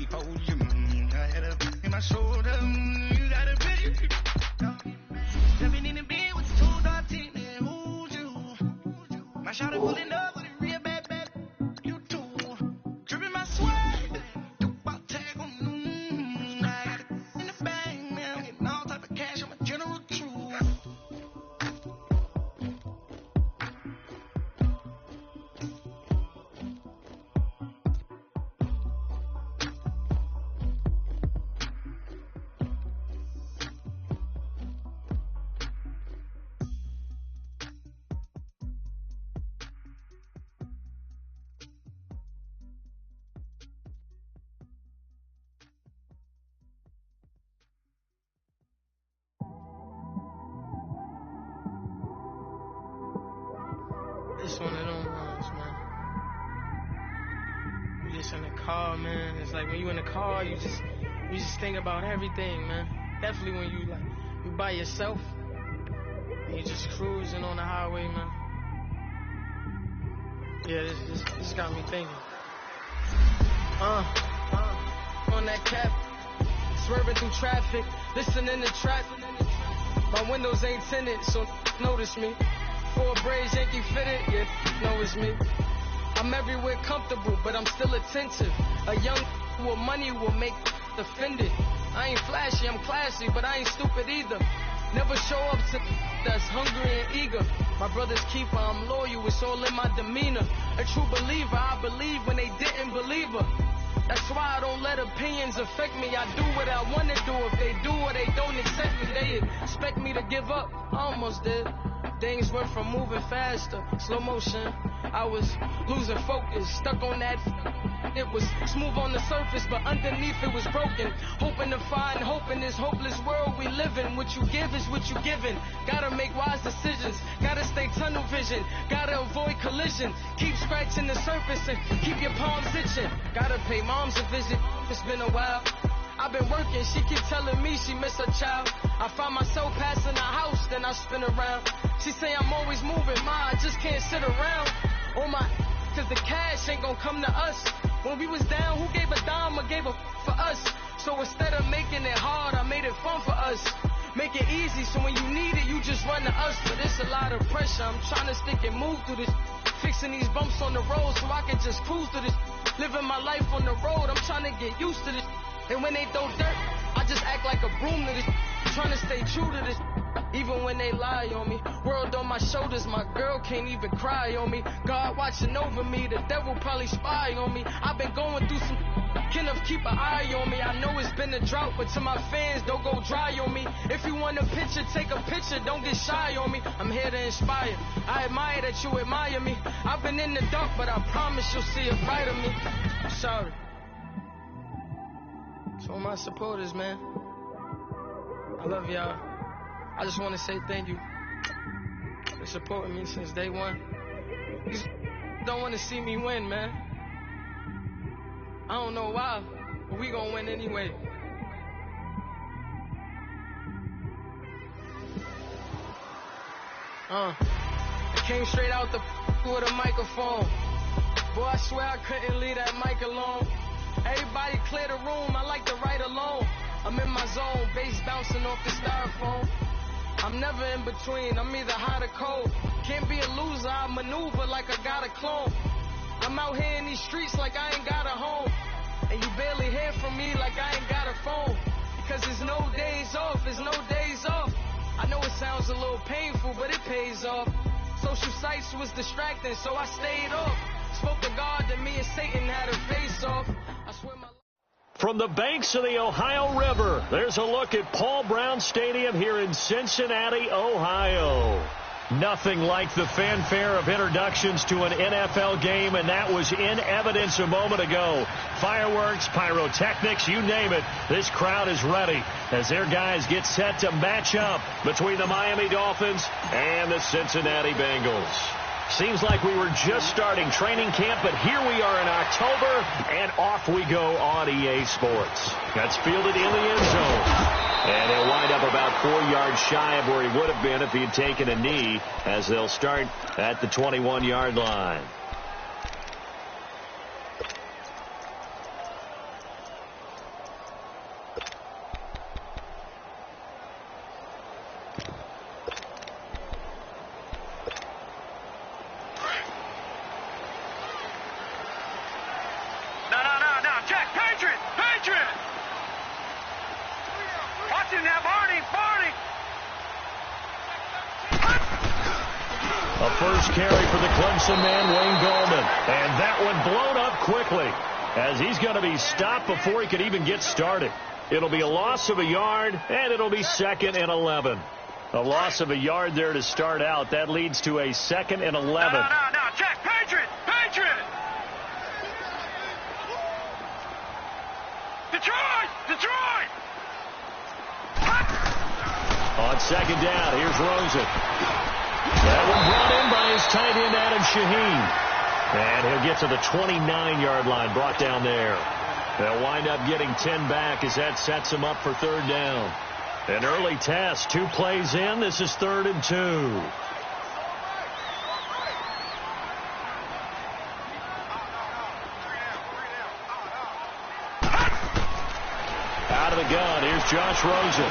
before you. I had a in my shoulder. You got a picture. Jumping in the bed with the 2 dark teeth. Who's you? My shot of pulling up with a real bad. You too. Dripping my sweat. About tag on. I got it in the bag now. Getting all type of cash. I'm a general true. It's one of them ones, man. You just in the car, man. It's like when you in the car, you just think about everything, man. Definitely when you by yourself and you just cruising on the highway, man. Yeah, this got me thinking. On that cap, swerving through traffic, listening to trap. My windows ain't tinted, so notice me. 4 braids, Yankee fitted, yeah, know it's me. I'm everywhere comfortable, but I'm still attentive. A young with money will make offended. I ain't flashy, I'm classy, but I ain't stupid either. Never show up to that's hungry and eager. My brother's keeper, I'm loyal, it's all in my demeanor. A true believer, I believe when they didn't believe her. That's why I don't let opinions affect me. I do what I want to do. If they do or they don't accept me, they expect me to give up. I almost did. Things went from moving faster, slow motion. I was losing focus, stuck on that. It was smooth on the surface, but underneath it was broken. Hoping to find hope in this hopeless world we live in. What you give is what you given. Gotta make wise decisions. Gotta stay tunnel vision. Gotta avoid collision. Keep scratching the surface and keep your palms itching. Gotta pay moms a visit. It's been a while. I've been working, she keep telling me she miss her child. I find myself passing the house, then I spin around. She say I'm always moving, ma, I just can't sit around. Oh my, cause the cash ain't gonna come to us. When we was down, who gave a dime or gave a for us? So instead of making it hard, I made it fun for us. Make it easy, so when you need it, you just run to us. But it's a lot of pressure, I'm trying to stick and move through this. Fixing these bumps on the road so I can just cruise through this. Living my life on the road, I'm trying to get used to this. And when they throw dirt, I just act like a broom to this. Trying to stay true to this. Even when they lie on me. World on my shoulders, my girl can't even cry on me. God watching over me, the devil probably spy on me. I've been going through some enough, keep an eye on me. I know it's been a drought, but to my fans, don't go dry on me. If you want a picture, take a picture, don't get shy on me. I'm here to inspire. I admire that you admire me. I've been in the dark, but I promise you'll see a bright of me. I'm sorry. To all my supporters, man, I love y'all. I just want to say thank you for supporting me since day one. You don't want to see me win, man. I don't know why, but we gonna win anyway. I came straight out the with a microphone. Boy, I swear I couldn't leave that mic alone. Everybody clear the room, I like to write alone. I'm in my zone, bass bouncing off the styrofoam. I'm never in between, I'm either hot or cold. Can't be a loser, I maneuver like I got a clone. I'm out here in these streets like I ain't got a home. And you barely hear from me like I ain't got a phone. Because there's no days off, there's no days off. I know it sounds a little painful, but it pays off. Social sites was distracting, so I stayed off. Spoke to God that me and Satan had a face off. I swear my... From the banks of the Ohio River, there's a look at Paul Brown Stadium here in Cincinnati, Ohio. Nothing like the fanfare of introductions to an NFL game, and that was in evidence a moment ago. Fireworks, pyrotechnics, you name it. This crowd is ready as their guys get set to match up between the Miami Dolphins and the Cincinnati Bengals. Seems like we were just starting training camp, but here we are in October, and off we go on EA Sports. That's fielded in the end zone. And he'll wind up about 4 yards shy of where he would have been if he had taken a knee, as they'll start at the 21-yard line. A first carry for the Clemson man, Wayne Gallman. And that one blown up quickly as he's going to be stopped before he could even get started. It'll be a loss of a yard, and it'll be 2nd and 11. A loss of a yard there to start out. That leads to a 2nd and 11. No, check. Patriot! Detroit! On 2nd down, here's Rosen. That one brought in by his tight end, Adam Shaheen. And he'll get to the 29-yard line, brought down there. They'll wind up getting 10 back as that sets him up for 3rd down. An early test, 2 plays in. This is 3rd and 2. Out of the gun, here's Josh Rosen.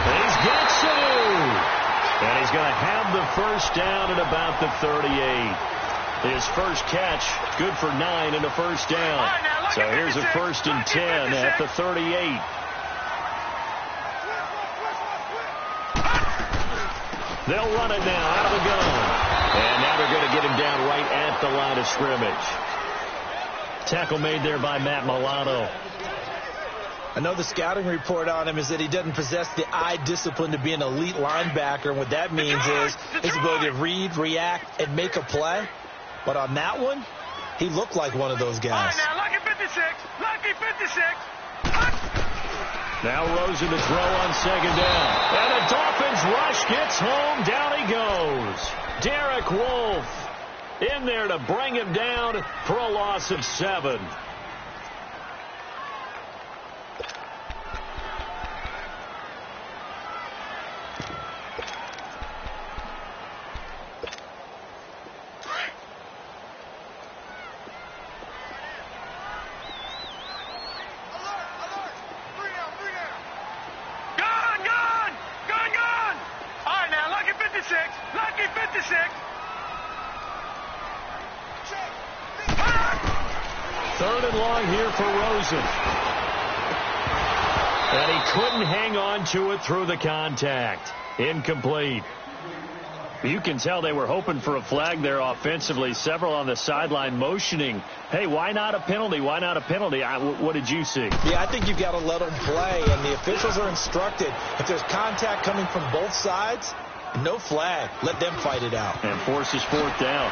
He's got two. And he's going to have the first down at about the 38. His first catch, good for 9 and a first down. So here's a 1st and 10 at the 38. They'll run it now out of the gun. And now they're going to get him down right at the line of scrimmage. Tackle made there by Matt Milano. I know the scouting report on him is that he doesn't possess the eye discipline to be an elite linebacker. And what that means is his ability to read, react, and make a play. But on that one, he looked like one of those guys. All right, now, Lucky 56. Now Rosen to throw on 2nd down. And the Dolphins rush gets home. Down he goes. Derek Wolfe in there to bring him down for a loss of 7. Here for Rosen. And he couldn't hang on to it through the contact. Incomplete. You can tell they were hoping for a flag there offensively. Several on the sideline motioning, hey, why not a penalty? Why not a penalty? What did you see? Yeah, I think you've got to let them play, and the officials are instructed. If there's contact coming from both sides, no flag. Let them fight it out. And forces 4th down.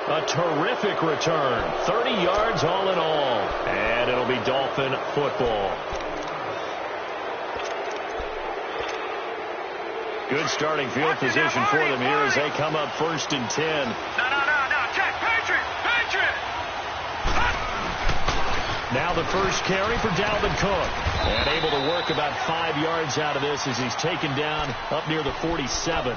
A terrific return. 30 yards all in all. And it'll be Dolphin football. Good starting field position for them here as they come up 1st and 10. No. Check. Patriot. Now the first carry for Dalvin Cook. And able to work about 5 yards out of this as he's taken down up near the 47.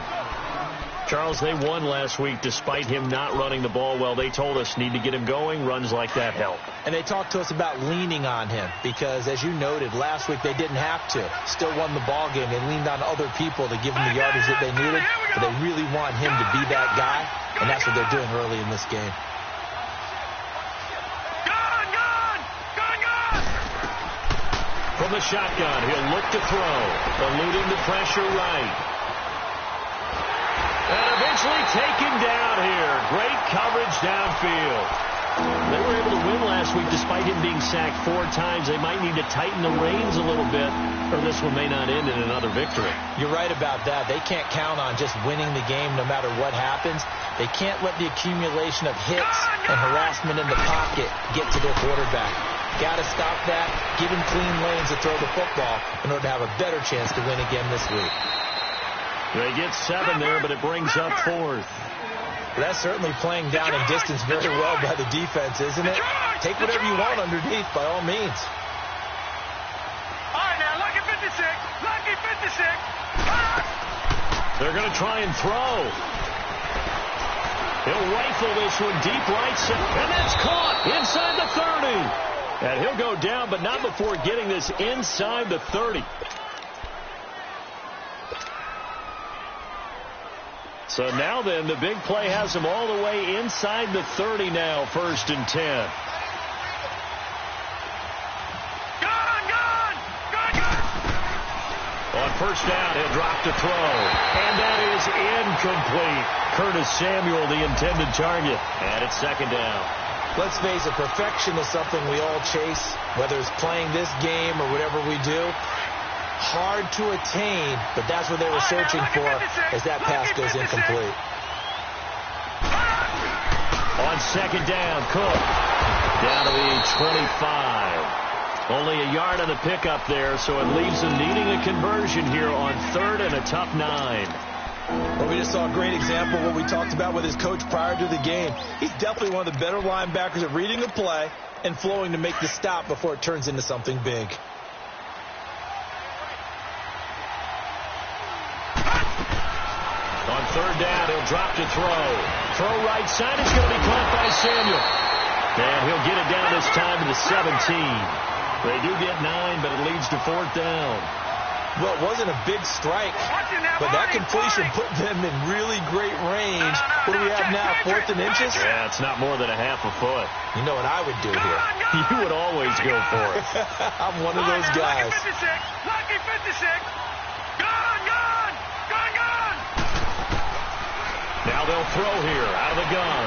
Charles, they won last week despite him not running the ball well. They told us need to get him going. Runs like that help. And they talked to us about leaning on him because, as you noted, last week they didn't have to. Still won the ball game. They leaned on other people to give them the yardage that they needed. But they really want him to be that guy, and that's what they're doing early in this game. From the shotgun, he'll look to throw. Eluding the pressure right. And eventually taken down here. Great coverage downfield. They were able to win last week despite him being sacked 4 times. They might need to tighten the reins a little bit, or this one may not end in another victory. You're right about that. They can't count on just winning the game no matter what happens. They can't let the accumulation of hits and harassment in the pocket get to their quarterback. Got to stop that, give him clean lanes to throw the football in order to have a better chance to win again this week. They get 7 there, but it brings up 4th. That's certainly playing down in distance very well by the defense, isn't it? Take whatever you want underneath, by all means. All right, now, Lucky 56. They're going to try and throw. He'll rifle this one deep right center, and that's caught inside the 30. And he'll go down, but not before getting this inside the 30. So now then, the big play has them all the way inside the 30 now, 1st and 10. first down. He'll drop to throw. And that is incomplete. Curtis Samuel, the intended target. And it's second down. Let's face it, perfection is something we all chase, whether it's playing this game or whatever we do. Hard to attain, but that's what they were searching for as that pass goes incomplete. On second down, Cook down to the 25. Only a yard on the pickup there, so it leaves them needing a conversion here on third and a tough 9. Well, we just saw a great example of what we talked about with his coach prior to the game. He's definitely one of the better linebackers at reading the play and flowing to make the stop before it turns into something big. On third down, he'll drop to throw. Throw right side. It's going to be caught by Samuel. And he'll get it down this time to the 17. They do get 9, but it leads to fourth down. Well, it wasn't a big strike, but that completion put them in really great range. What do we have now, 4th and inches? Yeah, it's not more than a half a foot. You know what I would do here? You would always go for it. I'm one of those guys. Lucky 56. Gone. Now they'll throw here out of the gun.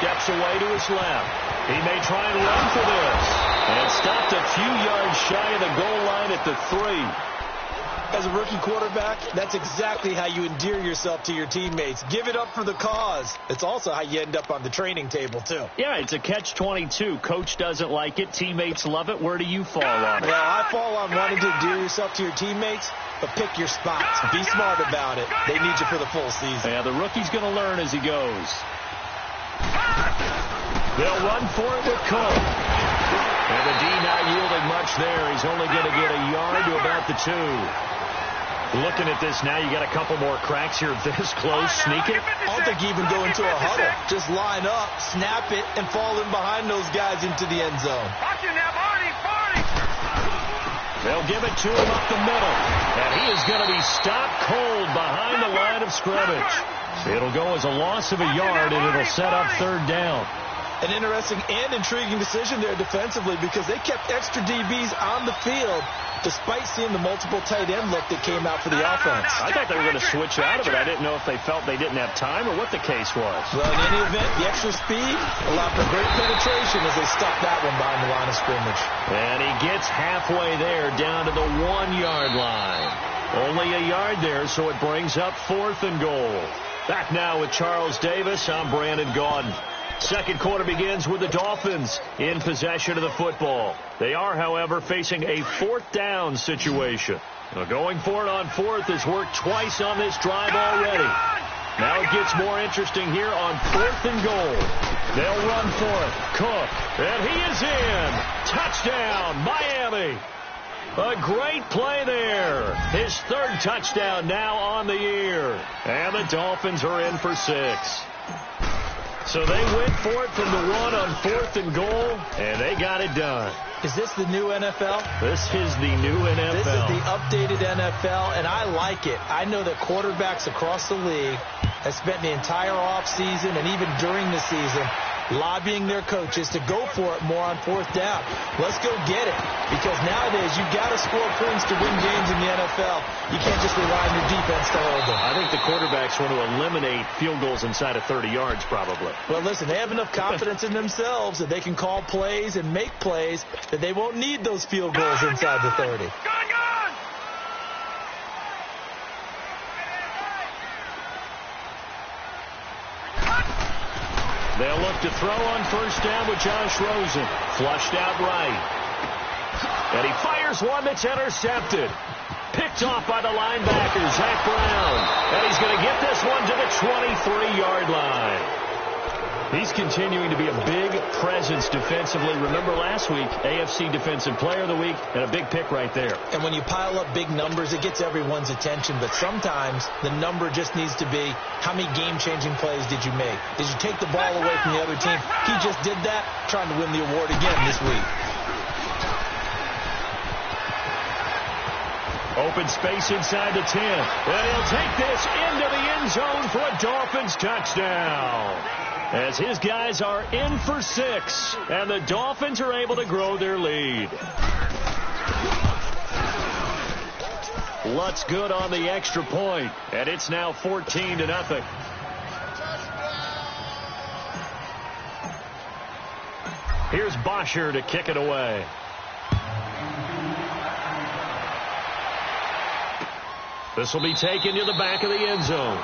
Steps away to his left. He may try and run for this. And stopped a few yards shy of the goal line at the 3. As a rookie quarterback, that's exactly how you endear yourself to your teammates. Give it up for the cause. It's also how you end up on the training table, too. Yeah, it's a catch-22. Coach doesn't like it. Teammates love it. Where do you fall on it? Well, I fall on wanting to endear yourself to your teammates, but pick your spots. Be smart about it. They need you for the full season. Yeah, the rookie's going to learn as he goes. They'll run for it with Cook. And the D not yielding much there. He's only going to get a yard to about the 2. Looking at this now, you got a couple more cracks here this close. Sneak it. I don't think you even go into a huddle. Just line up, snap it, and fall in behind those guys into the end zone. They'll give it to him up the middle. And he is going to be stopped cold behind the line of scrimmage. It'll go as a loss of a yard, and it'll set up third down. An interesting and intriguing decision there defensively because they kept extra DBs on the field despite seeing the multiple tight end look that came out for the offense. I thought they were going to switch out of it. I didn't know if they felt they didn't have time or what the case was. Well, in any event, the extra speed allowed for great penetration as they stuck that one behind the line of scrimmage. And he gets halfway there down to the 1-yard line. Only a yard there, so it brings up 4th and goal. Back now with Charles Davis. I'm Brandon Gaudin. Second quarter begins with the Dolphins in possession of the football. They are, however, facing a 4th down situation. Now going for it on 4th has worked twice on this drive already. Now it gets more interesting here on 4th and goal. They'll run for it. Cook. And he is in. Touchdown, Miami. A great play there. His 3rd touchdown now on the year. And the Dolphins are in for 6. So they went for it from the 1 on 4th and goal, and they got it done. Is this the new NFL? This is the new NFL. This is the updated NFL, and I like it. I know that quarterbacks across the league have spent the entire offseason and even during the season lobbying their coaches to go for it more on 4th down. Let's go get it. Because nowadays, you've got to score points to win games in the NFL. You can't just rely on your defense to hold them. I think the quarterbacks want to eliminate field goals inside of 30 yards, probably. Well, listen, they have enough confidence in themselves that they can call plays and make plays that they won't need those field goals inside the 30. They'll look to throw on first down with Josh Rosen. Flushed out right. And he fires one that's intercepted. Picked off by the linebacker, Zach Brown. And he's going to get this one to the 23-yard line. He's continuing to be a big presence defensively. Remember last week, AFC Defensive Player of the Week, and a big pick right there. And when you pile up big numbers, it gets everyone's attention. But sometimes the number just needs to be, how many game-changing plays did you make? Did you take the ball away from the other team? He just did that, trying to win the award again this week. Open space inside the 10. And he'll take this into the end zone for a Dolphins touchdown. As his guys are in for 6, and the Dolphins are able to grow their lead. Lutz good on the extra point, and it's now 14-0. Here's Bosher to kick it away. This will be taken to the back of the end zone.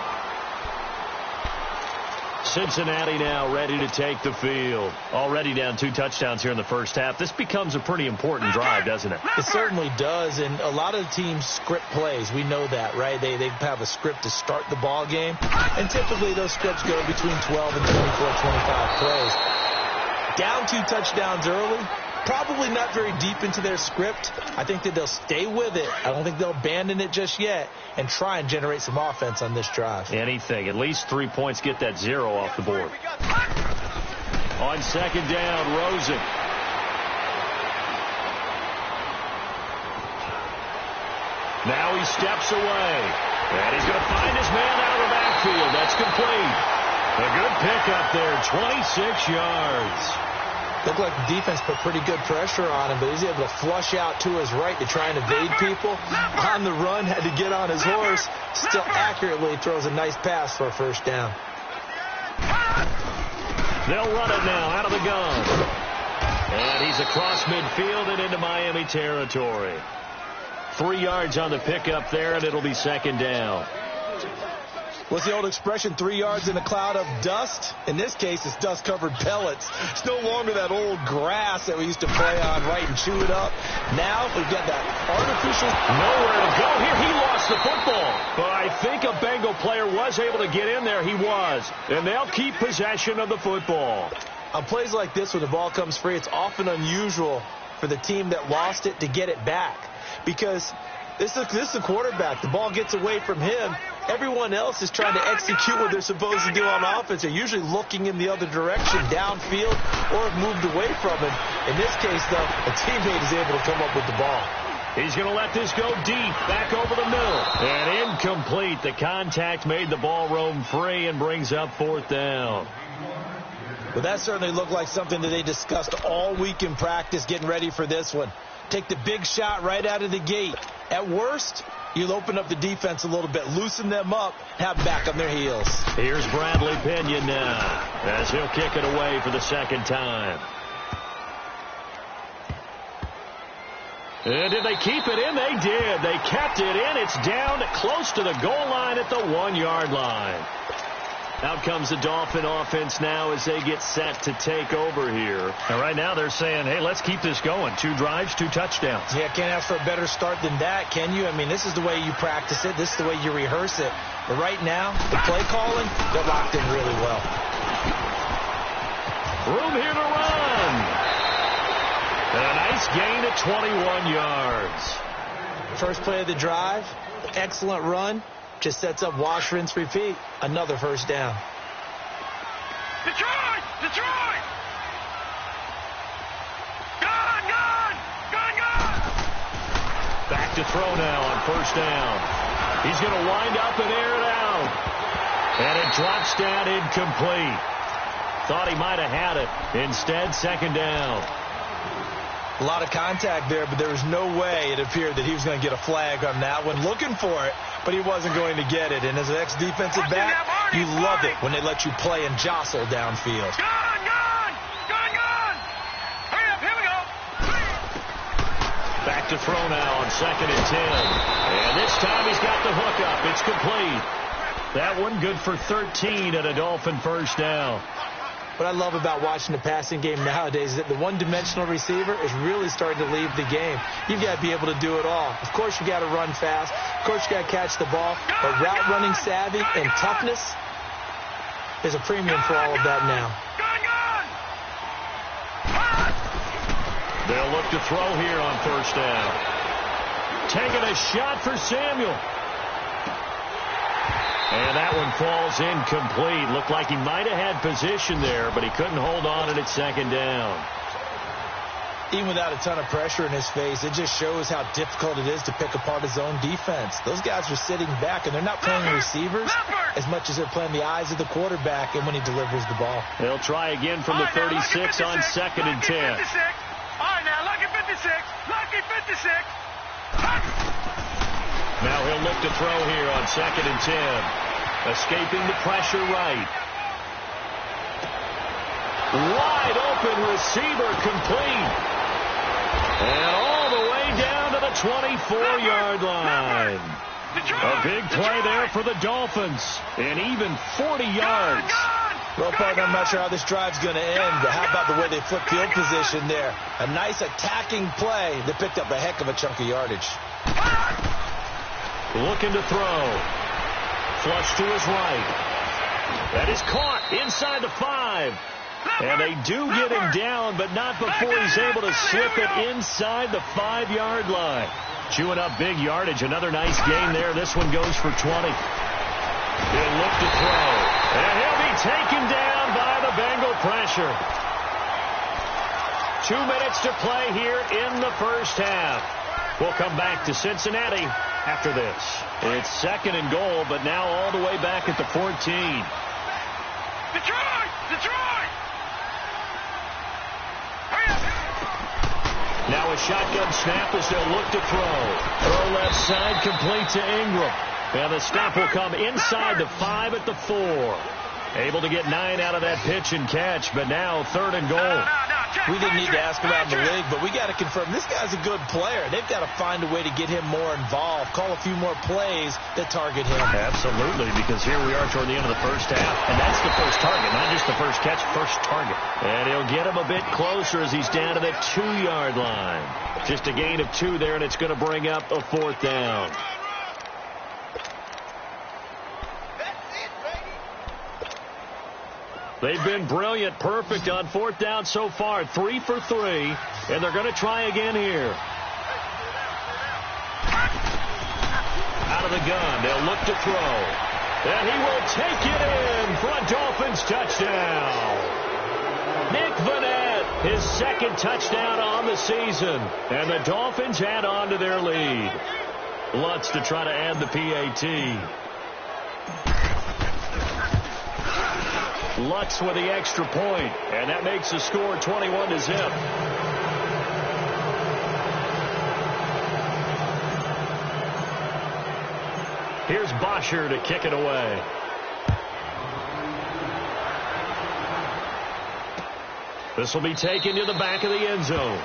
Cincinnati now ready to take the field. Already down 2 touchdowns here in the first half. This becomes a pretty important drive, doesn't it? It certainly does, and a lot of the teams script plays. We know that, right? They have a script to start the ball game, and typically those scripts go between 12 and 24, 25 plays. Down 2 touchdowns early, probably not very deep into their script. I think that they'll stay with it. I don't think they'll abandon it just yet and try and generate some offense on this drive. Anything. At least 3 points, get that 0 off the board. On second down, Rosen. Now he steps away. And he's going to find his man out of the backfield. That's complete. A good pickup there, 26 yards. Looked like the defense put pretty good pressure on him, but he's able to flush out to his right to try and evade people. On the run, had to get on his horse. Still accurately throws a nice pass for a first down. They'll run it now out of the gun. And he's across midfield and into Miami territory. 3 yards on the pickup there, and it'll be second down. What's the old expression, 3 yards in a cloud of dust? In this case, it's dust-covered pellets. It's no longer that old grass that we used to play on, right, and chew it up. Now we've got that artificial... Nowhere to go here. He lost the football. But I think a Bengal player was able to get in there. He was. And they'll keep possession of the football. On plays like this, when the ball comes free, it's often unusual for the team that lost it to get it back. Because this is the quarterback. The ball gets away from him. Everyone else is trying to execute what they're supposed to do on offense. They're usually looking in the other direction, downfield, or have moved away from him. In this case, though, a teammate is able to come up with the ball. He's going to let this go deep, back over the middle. And incomplete. The contact made the ball roam free and brings up 4th down. But that certainly looked like something that they discussed all week in practice, getting ready for this one. Take the big shot right out of the gate. At worst, you'll open up the defense a little bit, loosen them up, have them back on their heels. Here's Bradley Pinion now, as he'll kick it away for the second time. And did they keep it in? They did. They kept it in. It's down close to the goal line at the 1-yard line. Out comes the Dolphin offense now as they get set to take over here. And right now they're saying, hey, let's keep this going. 2 drives, 2 touchdowns. Yeah, can't ask for a better start than that, can you? I mean, this is the way you practice it. This is the way you rehearse it. But right now, the play calling, they're locked in really well. Room here to run. And a nice gain at 21 yards. First play of the drive, excellent run. Just sets up wash, rinse, repeat. Another first down. Detroit! Detroit! Gone! Gone! Gone! Gone! Back to throw now on first down. He's going to wind up and air it out. And it drops down incomplete. Thought he might have had it. Instead, second down. A lot of contact there, but there was no way it appeared that he was going to get a flag on that one. Looking for it, but he wasn't going to get it. And as an ex-defensive back, you love it when they let you play and jostle downfield. Gone! Gone! Gone! Gone! Hurry up! Here we go! Back to throw now on second and 10. And this time he's got the hook up. It's complete. That one good for 13 at a Dolphin first down. What I love about watching the passing game nowadays is that the one-dimensional receiver is really starting to leave the game. You've got to be able to do it all. Of course, you got to run fast. Of course, you got to catch the ball. But route running savvy and toughness is a premium for all of that now. They'll look to throw here on first down. Taking a shot for Samuel. And that one falls incomplete. Looked like he might have had position there, but he couldn't hold on at second down. Even without a ton of pressure in his face, it just shows how difficult it is to pick apart his own defense. Those guys are sitting back, and they're not playing receivers as much as they're playing the eyes of the quarterback and when he delivers the ball. They'll try again from the 36 on second and 10. All right, now, lucky 56. Lucky 56. Now he'll look to throw here on 2nd and 10. Escaping the pressure right. Wide open receiver complete. And all the way down to the 24-yard line. A big play there for the Dolphins. And even 40 yards. Well, partner, I'm not sure how this drive's going to end, but how about the way they flip field position there? A nice attacking play that picked up a heck of a chunk of yardage. Looking to throw. Flush to his right. That is caught inside the 5. And they do get him down, but not before he's able to slip it inside the 5-yard line. Chewing up big yardage. Another nice gain there. This one goes for 20. He'll look to throw. And he'll be taken down by the Bengal pressure. 2 minutes to play here in the first half. We'll come back to Cincinnati after this. It's 2nd and goal, but now all the way back at the 14. Detroit! Detroit! Now a shotgun snap as they'll look to throw. Throw left side, complete to Ingram. And the snap will come inside the 5 at the 4. Able to get 9 out of that pitch and catch, but now 3rd and goal. We didn't need to ask around the league, but we got to confirm this guy's a good player. They've got to find a way to get him more involved, call a few more plays that target him. Absolutely, because here we are toward the end of the first half, and that's the first target, not just the first catch, first target. And he'll get him a bit closer as he's down to the 2-yard line. Just a gain of 2 there, and it's going to bring up a 4th down. They've been brilliant, perfect on 4th down so far. 3 for 3, and they're going to try again here. Out of the gun, they'll look to throw. And he will take it in for a Dolphins touchdown. Nick Vannett, his 2nd touchdown on the season. And the Dolphins add on to their lead. Lutz to try to add the PAT. Lutz with the extra point, and that makes the score 21-0. Here's Bosher to kick it away. This will be taken to the back of the end zone.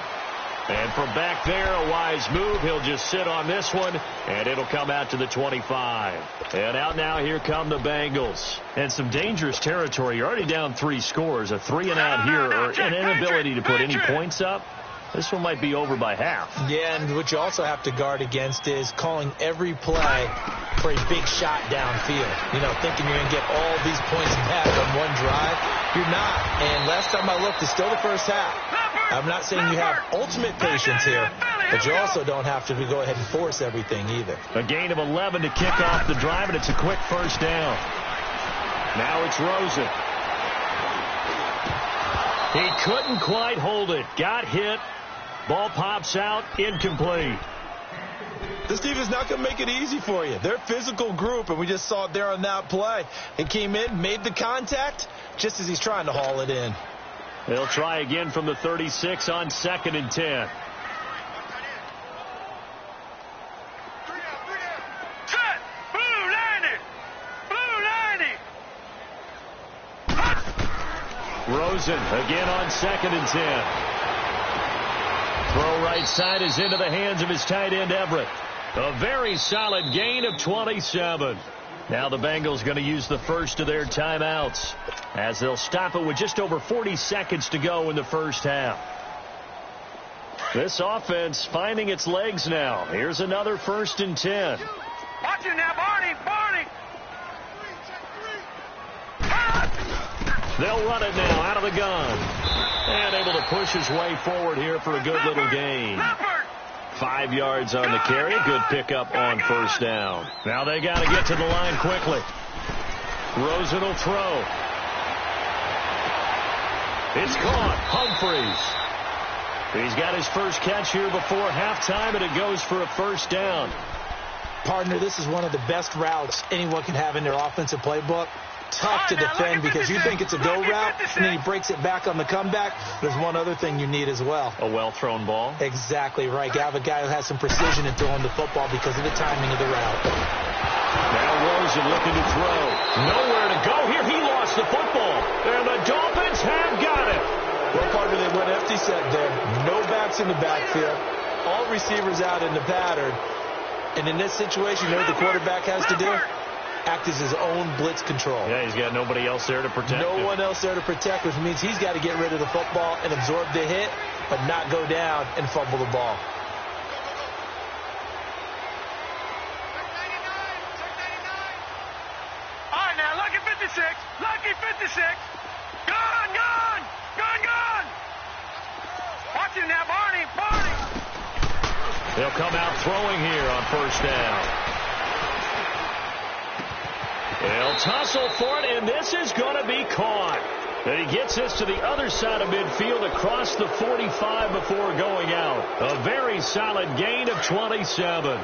And from back there, a wise move. He'll just sit on this one, and it'll come out to the 25. And out now, here come the Bengals. And some dangerous territory. You're already down 3 scores. A 3-and-out here, or an inability to put any points up. This one might be over by half. Yeah, and what you also have to guard against is calling every play for a big shot downfield. You know, thinking you're going to get all these points back on one drive. You're not. And last time I looked, it's still the first half. I'm not saying you have ultimate patience here, but you also don't have to go ahead and force everything either. A gain of 11 to kick off the drive, and it's a quick first down. Now it's Rosen. He couldn't quite hold it. Got hit. Ball pops out. Incomplete. This team is not going to make it easy for you. They're a physical group, and we just saw it there on that play. He came in, made the contact, just as he's trying to haul it in. They'll try again from the 36 on 2nd and 10. Set! Blue 90! Blue 90! Rosen again on 2nd and 10. Throw right side is into the hands of his tight end, Everett. A very solid gain of 27. Now the Bengals going to use the first of their timeouts as they'll stop it with just over 40 seconds to go in the first half. This offense finding its legs now. Here's another 1st and 10. Watch it now, Barney! They'll run it now out of the gun. And able to push his way forward here for a good little gain. 5 yards on the carry. Good pickup on first down. Now they got to get to the line quickly. Rosen will throw. It's caught. Humphreys. He's got his first catch here before halftime, and it goes for a first down. Partner, this is one of the best routes anyone can have in their offensive playbook. tough to defend because you think it's a go route, and then he breaks it back on the comeback. There's one other thing you need as well. A well-thrown ball? Exactly right. You have a guy who has some precision in throwing the football because of the timing of the route. Now Rosen looking to throw. Nowhere to go here. He lost the football. And the Dolphins have got it. Well, partner, they went empty set there. No backs in the backfield. All receivers out in the pattern. And in this situation, you know what the quarterback has to do? Act as his own blitz control. Yeah, he's got nobody else there to protect him. No one else there to protect, which means he's got to get rid of the football and absorb the hit, but not go down and fumble the ball. All right, now, lucky 56. Lucky 56. Gone, gone. Gone, gone. Watch him now, Barney. Barney. They'll come out throwing here on first down. They'll tussle for it, and this is going to be caught. And he gets this to the other side of midfield across the 45 before going out. A very solid gain of 27.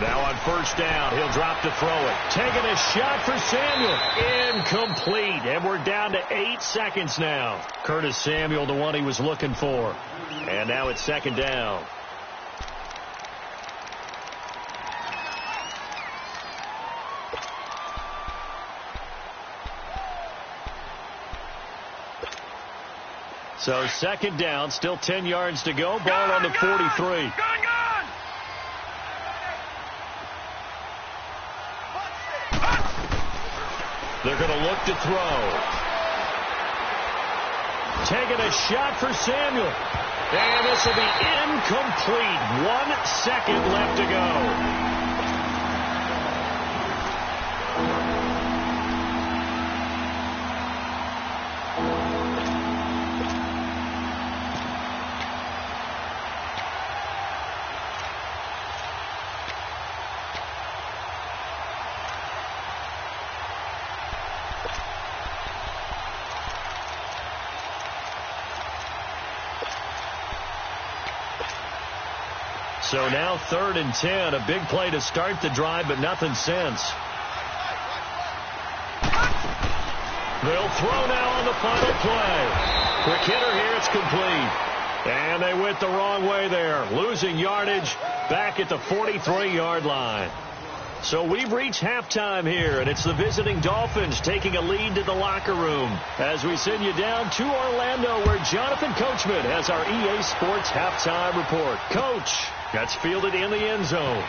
Now on first down, he'll drop to throw it. Taking a shot for Samuel. Incomplete. And we're down to 8 seconds now. Curtis Samuel, the one he was looking for. And now it's second down. So second down, still 10 yards to go. Ball on the 43. They're going to look to throw. Taking a shot for Samuel. And this will be incomplete. 1 second left to go. So now 3rd and 10. A big play to start the drive, but nothing since. They'll throw now on the final play. Quick hitter here. It's complete. And they went the wrong way there. Losing yardage back at the 43-yard line. So we've reached halftime here, and it's the visiting Dolphins taking a lead to the locker room as we send you down to Orlando, where Jonathan Coachman has our EA Sports halftime report. Coach, that's fielded in the end zone.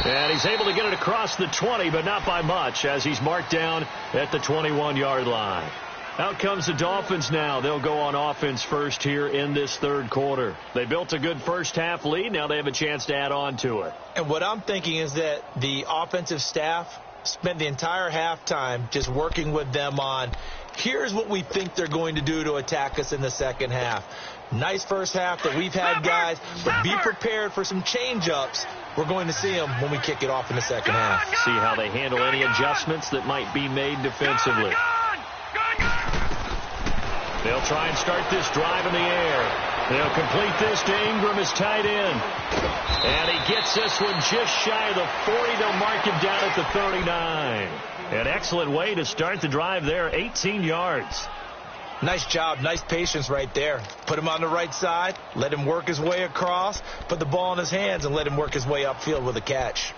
And he's able to get it across the 20, but not by much, as he's marked down at the 21-yard line. Out comes the Dolphins now. They'll go on offense first here in this third quarter. They built a good first-half lead. Now they have a chance to add on to it. And what I'm thinking is that the offensive staff spent the entire halftime just working with them on, here's what we think they're going to do to attack us in the second half. Nice first half that we've had, guys, but be prepared for some change-ups. We're going to see them when we kick it off in the second half. See how they handle any adjustments that might be made defensively. They'll try and start this drive in the air. They'll complete this to Ingram as tight end. And he gets this one just shy of the 40. They'll mark him down at the 39. An excellent way to start the drive there, 18 yards. Nice job, nice patience right there. Put him on the right side, let him work his way across, put the ball in his hands, and let him work his way upfield with a catch.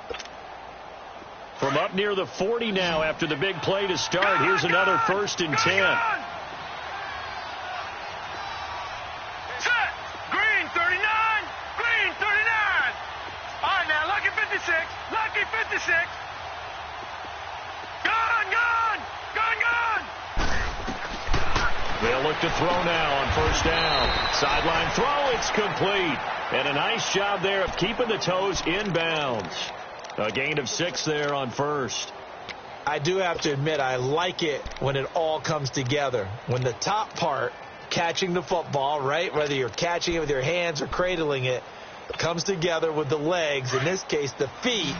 From up near the 40 now after the big play to start, here's another 1st and 10. Lucky 56. Gone, gone, gone, gone. They'll look to throw now on first down. Sideline throw, it's complete. And a nice job there of keeping the toes inbounds. A gain of 6 there on first. I do have to admit, I like it when it all comes together. When the top part, catching the football, right, whether you're catching it with your hands or cradling it, comes together with the legs, in this case the feet,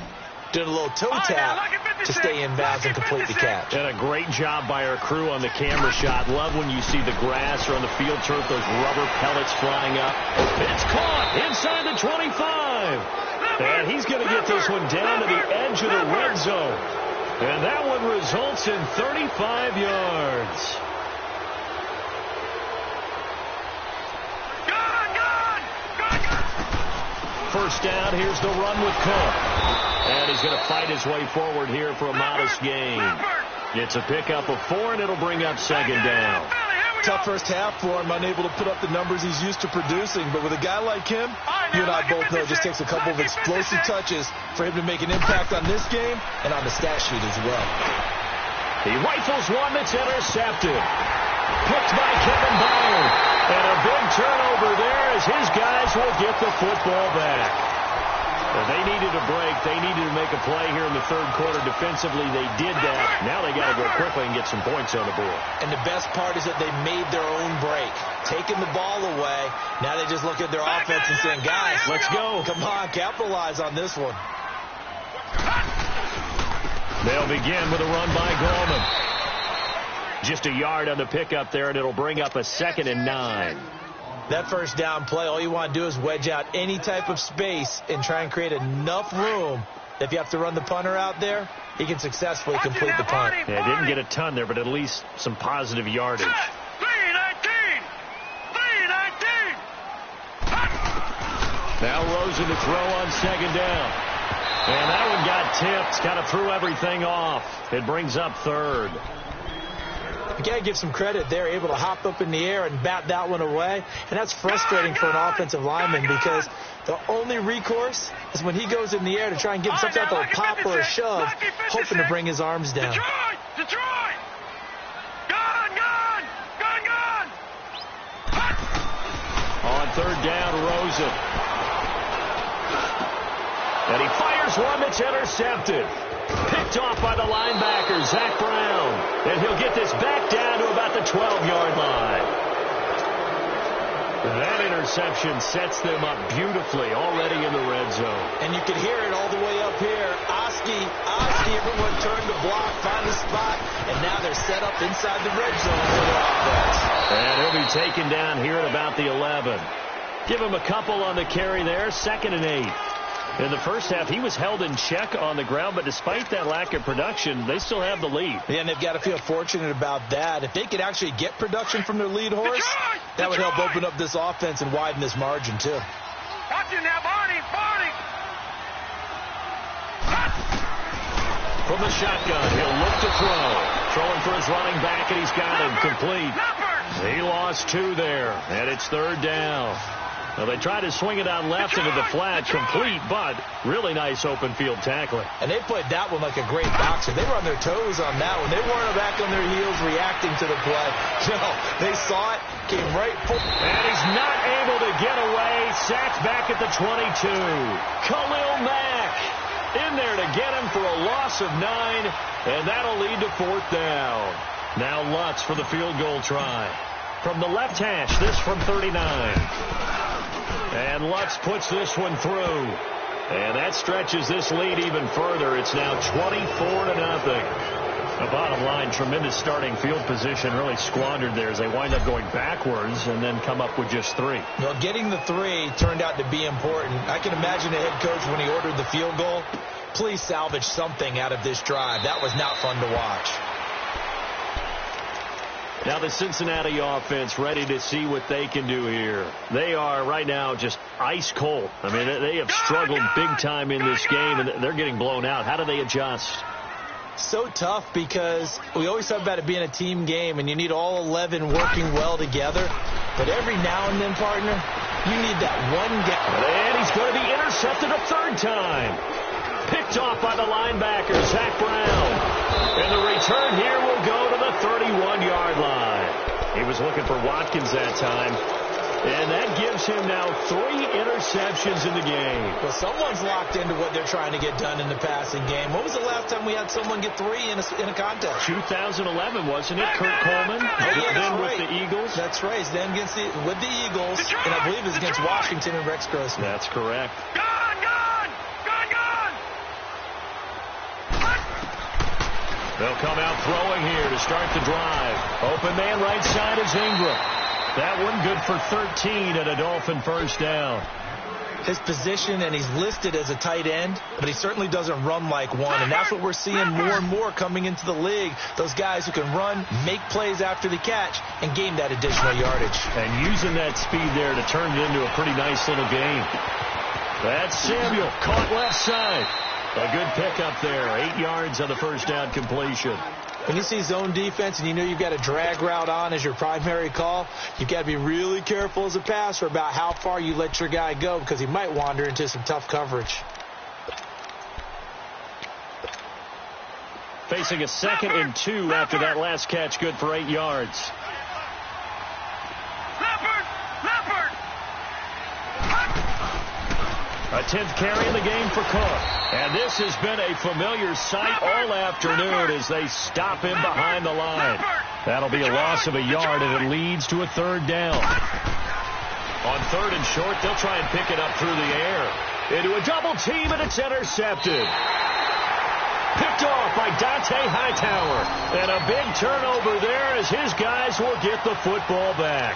doing a little toe tap to stay in bounds and complete the catch. And a great job by our crew on the camera shot. Love when you see the grass or on the field turf, those rubber pellets flying up. It's caught inside the 25. And he's going to get this one down to the edge of the red zone. And that one results in 35 yards. First down, here's the run with Cook. And he's going to fight his way forward here for a modest gain. It's a pickup of 4, and it'll bring up second down. Tough first half for him, unable to put up the numbers he's used to producing. But with a guy like him, you and I both know it just takes a couple of explosive touches for him to make an impact on this game and on the stat sheet as well. He rifles one that's intercepted. Picked by Kevin Byard. And a big turnover there as his guys will get the football back. Well, they needed a break. They needed to make a play here in the third quarter. Defensively, they did that. Now they got to go quickly and get some points on the board. And the best part is that they made their own break. Taking the ball away. Now they just look at their offense and saying, guys, let's go. Come on, capitalize on this one. They'll begin with a run by Gorman. Just a yard on the pickup there, and it'll bring up a 2nd and 9. That first down play, all you want to do is wedge out any type of space and try and create enough room. If you have to run the punter out there, he can successfully complete the punt. Yeah, didn't get a ton there, but at least some positive yardage. 319! Now Rosen to throw on second down. And that one got tipped, kind of threw everything off. It brings up third. You got to give some credit there, able to hop up in the air and bat that one away. And that's frustrating for an offensive lineman because the only recourse is when he goes in the air to try and give him some type of pop or a shove, hoping to bring his arms down. Detroit! Gone! On third down, Rosen. And he fires one that's intercepted. Picked off by the linebacker, Zach Brown. And he'll get this back down to about the 12-yard line. That interception sets them up beautifully already in the red zone. And you can hear it all the way up here. Oski, everyone turned to block, find the spot, and now they're set up inside the red zone for the offense. And he'll be taken down here at about the 11. Give him a couple on the carry there, 2nd and 8. In the first half, he was held in check on the ground, but despite that lack of production, they still have the lead. Yeah, and they've got to feel fortunate about that. If they could actually get production from their lead horse, that would help open up this offense and widen this margin, too. Watch it now, Barney! From the shotgun, he'll look to throw. Throwing for his running back, and he's got him complete. He lost 2 there, and it's third down. Well, they tried to swing it out left into the flat, complete, but really nice open field tackling. And they played that one like a great boxer. They were on their toes on that one. They weren't back on their heels reacting to the play. No, they saw it, came right forward. And he's not able to get away. Sacked back at the 22. Khalil Mack in there to get him for a loss of 9, and that'll lead to 4th down. Now Lutz for the field goal try. From the left hash, this from 39. And Lutz puts this one through. And that stretches this lead even further. It's now 24-0. The bottom line, tremendous starting field position, really squandered there as they wind up going backwards and then come up with just 3. Well, getting the 3 turned out to be important. I can imagine the head coach when he ordered the field goal, please salvage something out of this drive. That was not fun to watch. Now the Cincinnati offense ready to see what they can do here. They are right now just ice cold. I mean, they have struggled big time in this game, and they're getting blown out. How do they adjust? So tough because we always talk about it being a team game, and you need all 11 working well together. But every now and then, partner, you need that one guy. And he's going to be intercepted a 3rd time. Picked off by the linebacker, Zach Brown. And the return here will go to the 31-yard line. He was looking for Watkins that time. And that gives him now 3 interceptions in the game. Well, someone's locked into what they're trying to get done in the passing game. When was the last time we had someone get 3 in a contest? 2011, wasn't it? Kurt Coleman, then with the Eagles. That's right. Then with the Eagles, and I believe it's against Washington and Rex Grossman. That's correct. They'll come out throwing here to start the drive. Open man right side is Ingram. That one good for 13 and a Dolphin first down. His position, and he's listed as a tight end, but he certainly doesn't run like one, and that's what we're seeing more and more coming into the league. Those guys who can run, make plays after the catch, and gain that additional yardage. And using that speed there to turn it into a pretty nice little game. That's Samuel, caught left side. A good pickup there, 8 yards on the first down completion. When you see zone defense and you know you've got a drag route on as your primary call, you've got to be really careful as a passer about how far you let your guy go because he might wander into some tough coverage. Facing a 2nd and 2 after that last catch, good for 8 yards. A 10th carry in the game for Cook. And this has been a familiar sight all afternoon as they stop him behind the line. That'll be a loss of a yard, and it leads to a 3rd down. On 3rd and short, they'll try and pick it up through the air. Into a double team, and it's intercepted. Picked off by Dante Hightower. And a big turnover there as his guys will get the football back.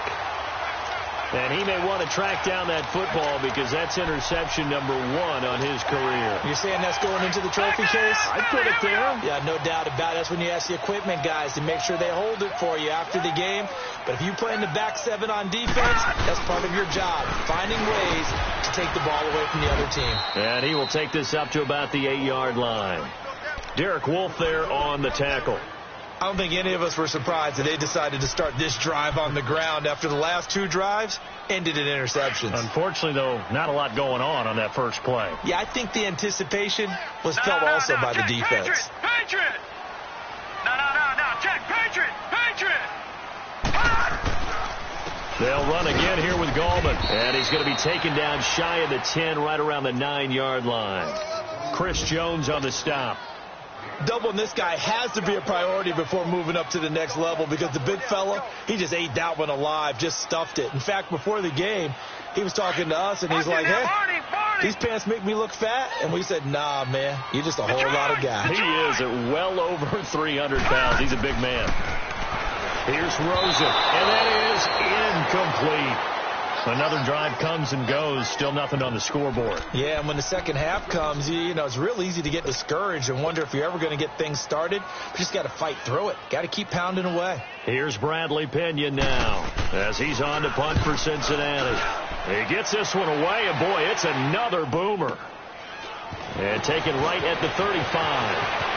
And he may want to track down that football because that's interception number 1 on his career. You're saying that's going into the trophy case? I'd put it there. Yeah, no doubt about it. That's when you ask the equipment guys to make sure they hold it for you after the game. But if you play in the back 7 on defense, that's part of your job, finding ways to take the ball away from the other team. And he will take this up to about the 8-yard line. Derek Wolfe there on the tackle. I don't think any of us were surprised that they decided to start this drive on the ground after the last 2 drives ended in interceptions. Unfortunately, though, not a lot going on that first play. Yeah, I think the anticipation was felt also by the defense. Patriot! No, check, Patriot! They'll run again here with Gallman. And he's going to be taken down shy of the 10, right around the 9-yard line. Chris Jones on the stop. Doubling this guy has to be a priority before moving up to the next level because the big fella, he just ate that one alive, just stuffed it. In fact, before the game, he was talking to us, and he's like, hey, these pants make me look fat. And we said, nah, man, you're just a whole lot of guy. He is at well over 300 pounds. He's a big man. Here's Rosen, and that is incomplete. Another drive comes and goes, still nothing on the scoreboard. Yeah, and when the second half comes, you know, it's real easy to get discouraged and wonder if you're ever going to get things started. You just got to fight through it. Got to keep pounding away. Here's Bradley Pinion now as he's on to punt for Cincinnati. He gets this one away, and boy, it's another boomer. And taken right at the 35.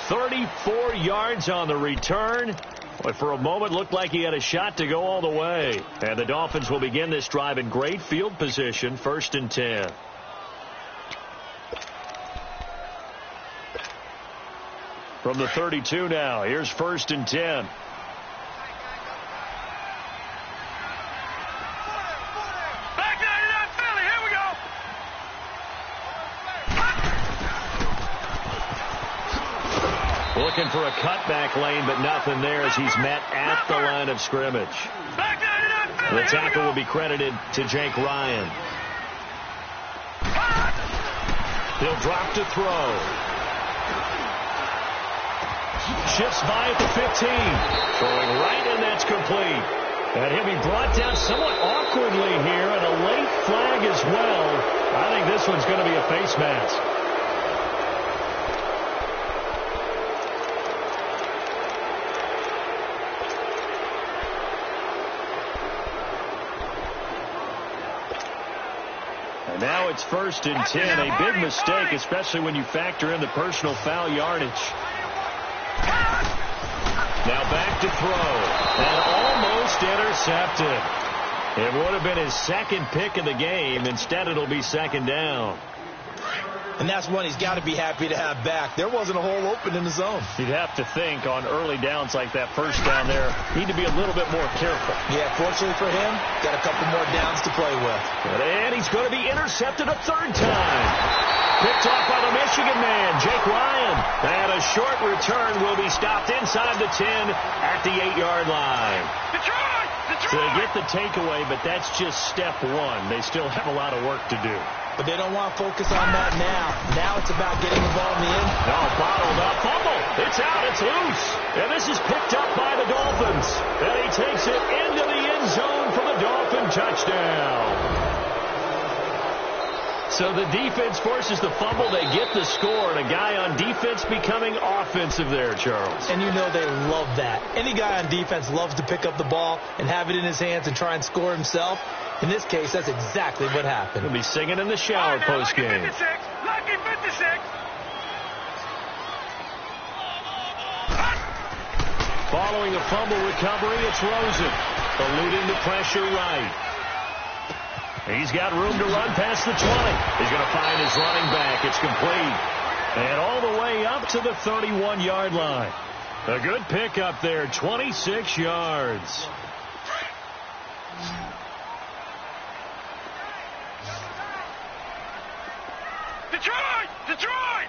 34 yards on the return. But for a moment, looked like he had a shot to go all the way. And the Dolphins will begin this drive in great field position, 1st and 10. From the 32 now, here's 1st and 10. Looking for a cutback lane, but nothing there as he's met at the line of scrimmage. The tackle will be credited to Jake Ryan. He'll drop to throw. Shifts by at the 15. Throwing right, and that's complete. And he'll be brought down somewhat awkwardly here, and a late flag as well. I think this one's going to be a face mask. Now it's 1st and 10. A big mistake, especially when you factor in the personal foul yardage. Now back to throw. And almost intercepted. It would have been his 2nd pick of the game. Instead, it'll be 2nd down. And that's one he's got to be happy to have back. There wasn't a hole open in the zone. You'd have to think on early downs like that first down there, need to be a little bit more careful. Yeah, fortunately for him, got a couple more downs to play with. And he's going to be intercepted a third time. Picked off by the Michigan man, Jake Ryan. And a short return will be stopped inside the 10 at the 8-yard line. So they get the takeaway, but that's just step one. They still have a lot of work to do. But they don't want to focus on that now. Now it's about getting the ball in the end. Oh, bottled up. Fumble. It's out. It's loose. And this is picked up by the Dolphins. And he takes it into the end zone for the Dolphin touchdown. So the defense forces the fumble. They get the score, and a guy on defense becoming offensive there, Charles. And you know they love that. Any guy on defense loves to pick up the ball and have it in his hands and try and score himself. In this case, that's exactly what happened. He'll be singing in the shower postgame. Lucky 56. Following a fumble recovery, it's Rosen. Eluding the pressure right. He's got room to run past the 20. He's going to find his running back. It's complete. And all the way up to the 31-yard line. A good pick up there, 26 yards. Detroit!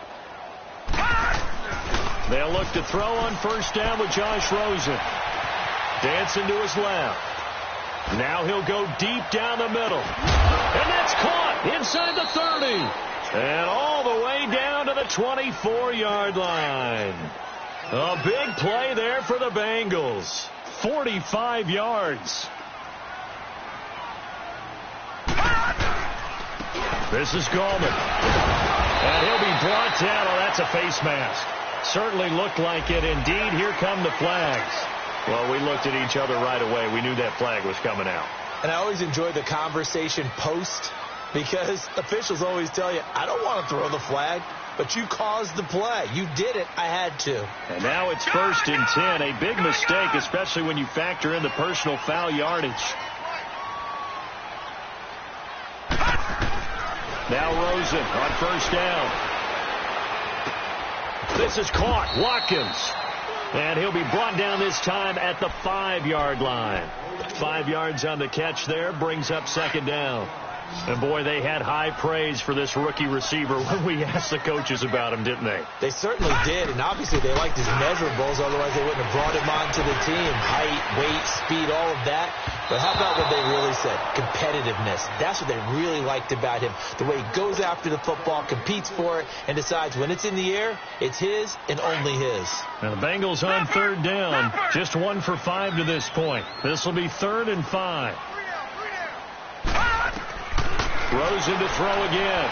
They'll look to throw on first down with Josh Rosen. Dancing to his left. Now he'll go deep down the middle. And that's caught inside the 30. And all the way down to the 24-yard line. A big play there for the Bengals. 45 yards. This is Gallman. And he'll be brought down. Oh, that's a face mask. Certainly looked like it. Indeed, here come the flags. Well, we looked at each other right away. We knew that flag was coming out. And I always enjoy the conversation post because officials always tell you, I don't want to throw the flag, but you caused the play. You did it. I had to. And now it's 1st and 10. A big mistake, especially when you factor in the personal foul yardage. Now Rosen on first down. This is caught. Watkins. And he'll be brought down this time at the 5-yard line. 5 yards on the catch there. Brings up second down. And, boy, they had high praise for this rookie receiver when we asked the coaches about him, didn't they? They certainly did, and obviously they liked his measurables. Otherwise, they wouldn't have brought him onto the team. Height, weight, speed, all of that. But how about what they really said? Competitiveness. That's what they really liked about him. The way he goes after the football, competes for it, and decides when it's in the air, it's his and only his. Now the Bengals on third down. Just 1 for 5 to this point. This will be 3rd and 5. Rosen to throw again.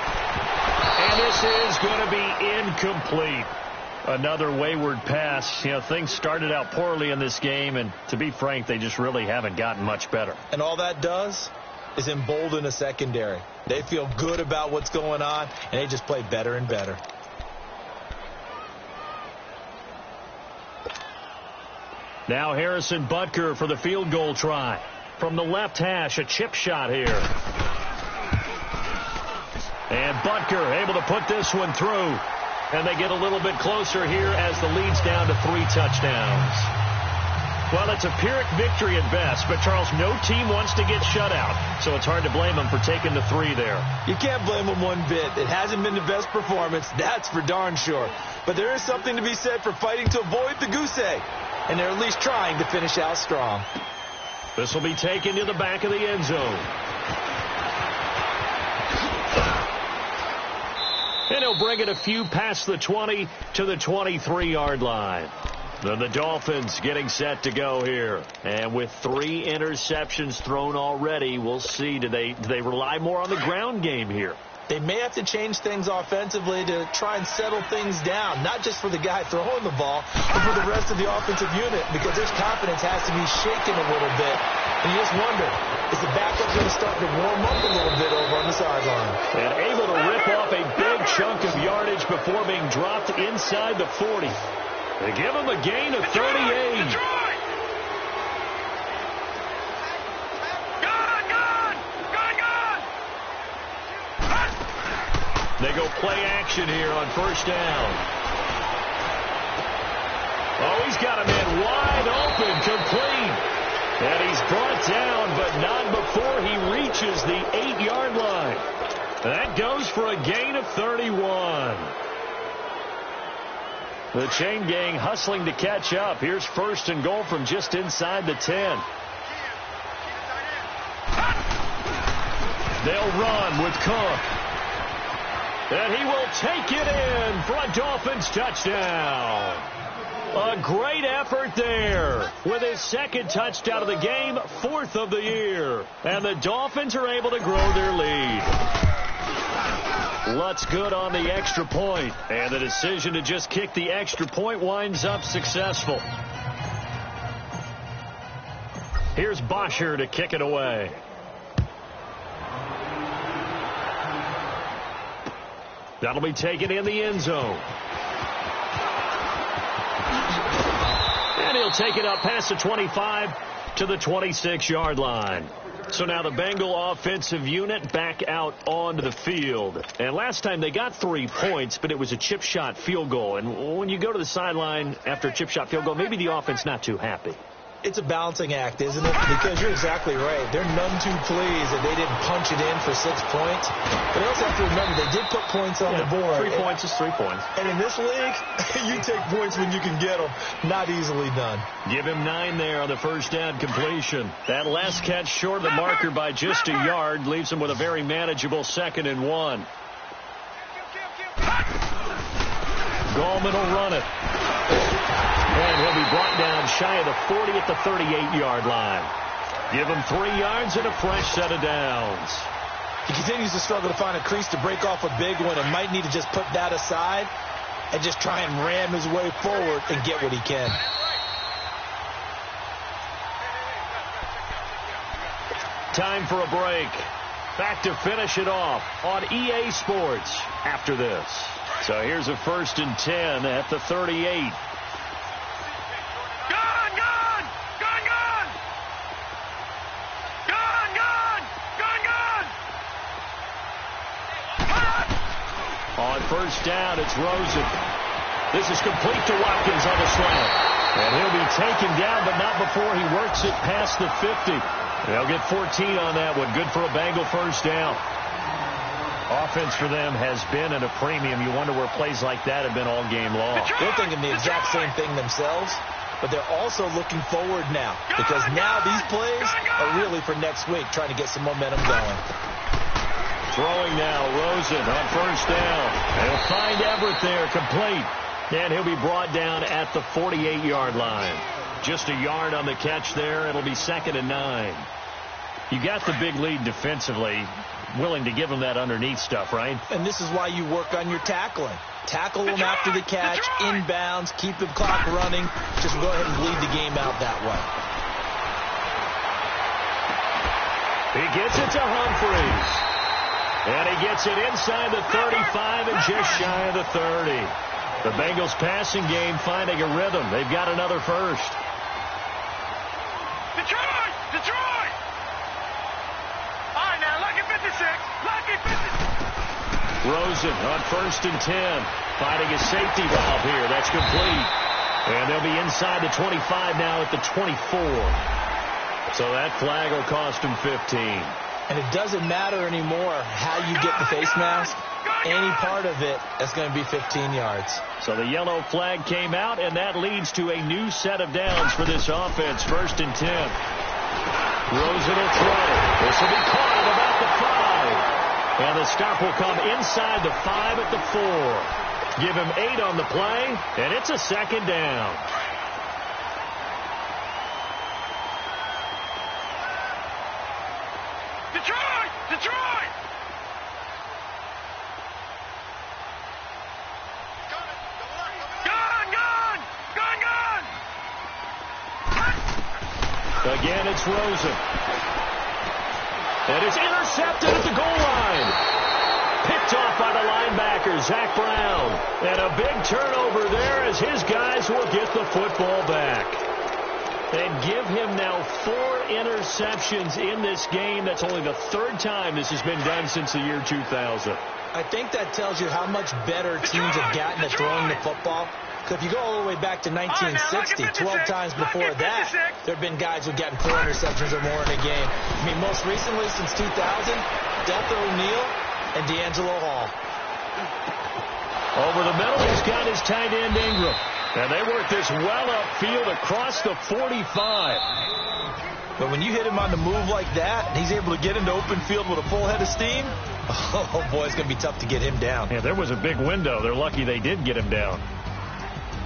And this is going to be incomplete. Another wayward pass. You know, things started out poorly in this game, and to be frank, they just really haven't gotten much better. And all that does is embolden a secondary. They feel good about what's going on, and they just play better and better. Now Harrison Butker for the field goal try. From the left hash, a chip shot here. And Butker able to put this one through. And they get a little bit closer here as the lead's down to 3 touchdowns. Well, it's a Pyrrhic victory at best, but, Charles, no team wants to get shut out, so it's hard to blame them for taking the 3 there. You can't blame them one bit. It hasn't been the best performance, that's for darn sure. But there is something to be said for fighting to avoid the goose egg, and they're at least trying to finish out strong. This will be taken to the back of the end zone. And he'll bring it a few past the 20 to the 23-yard line. Then the Dolphins getting set to go here. And with 3 interceptions thrown already, we'll see. Do they rely more on the ground game here? They may have to change things offensively to try and settle things down, not just for the guy throwing the ball, but for the rest of the offensive unit, because his confidence has to be shaken a little bit. And you just wonder, is the backup going to start to warm up a little bit over on the sideline? And able to rip off a big chunk of yardage before being dropped inside the 40. They give him a gain of 38. They go play action here on first down. Oh, he's got a man wide open, complete. And he's brought down, but not before he reaches the 8-yard line. That goes for a gain of 31. The chain gang hustling to catch up. Here's first and goal from just inside the 10. They'll run with Cook. And he will take it in for a Dolphins touchdown. A great effort there with his second touchdown of the game, 4th of the year. And the Dolphins are able to grow their lead. Lutz good on the extra point. And the decision to just kick the extra point winds up successful. Here's Bosher to kick it away. That'll be taken in the end zone. And he'll take it up past the 25 to the 26-yard line. So now the Bengal offensive unit back out onto the field. And last time they got 3 points, but it was a chip shot field goal. And when you go to the sideline after a chip shot field goal, maybe the offense not too happy. It's a balancing act, isn't it? Because you're exactly right. They're none too pleased that they didn't punch it in for 6 points. But they also have to remember they did put points on the board. 3 points is 3 points. And in this league, you take points when you can get them. Not easily done. Give him 9 there on the first down completion. That last catch short of the marker by just a yard leaves him with a very manageable 2nd and 1. Gallman will run it. And he'll be brought down shy of the 40 at the 38-yard line. Give him 3 yards and a fresh set of downs. He continues to struggle to find a crease to break off a big one and might need to just put that aside and just try and ram his way forward and get what he can. Time for a break. Back to finish it off on EA Sports after this. So here's a 1st and 10 at the 38. On first down, it's Rosen. This is complete to Watkins on the slant. And he'll be taken down, but not before he works it past the 50. They'll get 14 on that one. Good for a Bengal first down. Offense for them has been at a premium. You wonder where plays like that have been all game long. They're thinking the exact same thing themselves, but they're also looking forward now because now these plays are really for next week, trying to get some momentum going. Throwing now, Rosen on first down. They'll find Everett there, complete. And he'll be brought down at the 48-yard line. Just a yard on the catch there. It'll be 2nd and 9. You got the big lead defensively. Willing to give him that underneath stuff, right? And this is why you work on your tackling. Tackle them after the catch, inbounds, keep the clock running. Just go ahead and bleed the game out that way. He gets it to Humphreys. And he gets it inside the 35 and just shy of the 30. The Bengals passing game finding a rhythm. They've got another first. Detroit! Detroit! All right, now, lucky 56. Lucky 56. Rosen on 1st and 10. Finding a safety valve here. That's complete. And they'll be inside the 25 now at the 24. So that flag will cost him 15. And it doesn't matter anymore how you get the face mask. Any part of it, that's going to be 15 yards. So the yellow flag came out, and that leads to a new set of downs for this offense. 1st and 10. Rosen will throw. This will be caught at about the 5. And the stop will come inside the 5 at the 4. Give him 8 on the play, and it's a 2nd down. Detroit! Detroit! Gun! Gun! Gun! Gun! Again, it's Rosen. And it's intercepted at the goal line. Picked off by the linebacker, Zach Brown. And a big turnover there as his guys will get the football back. And give him now 4 interceptions in this game. That's only the 3rd time this has been done since the year 2000. I think that tells you how much better teams have gotten at throwing the football. Because if you go all the way back to 1960, 12 times before that, there have been guys who've gotten 4 interceptions or more in a game. I mean, most recently, since 2000, Delta O'Neal and D'Angelo Hall. Over the middle, he's got his tight end Ingram. And they work this well upfield across the 45. But when you hit him on the move like that, and he's able to get into open field with a full head of steam, oh boy, it's going to be tough to get him down. Yeah, there was a big window. They're lucky they did get him down.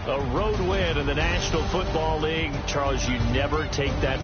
A road win in the National Football League. Charles, you never take that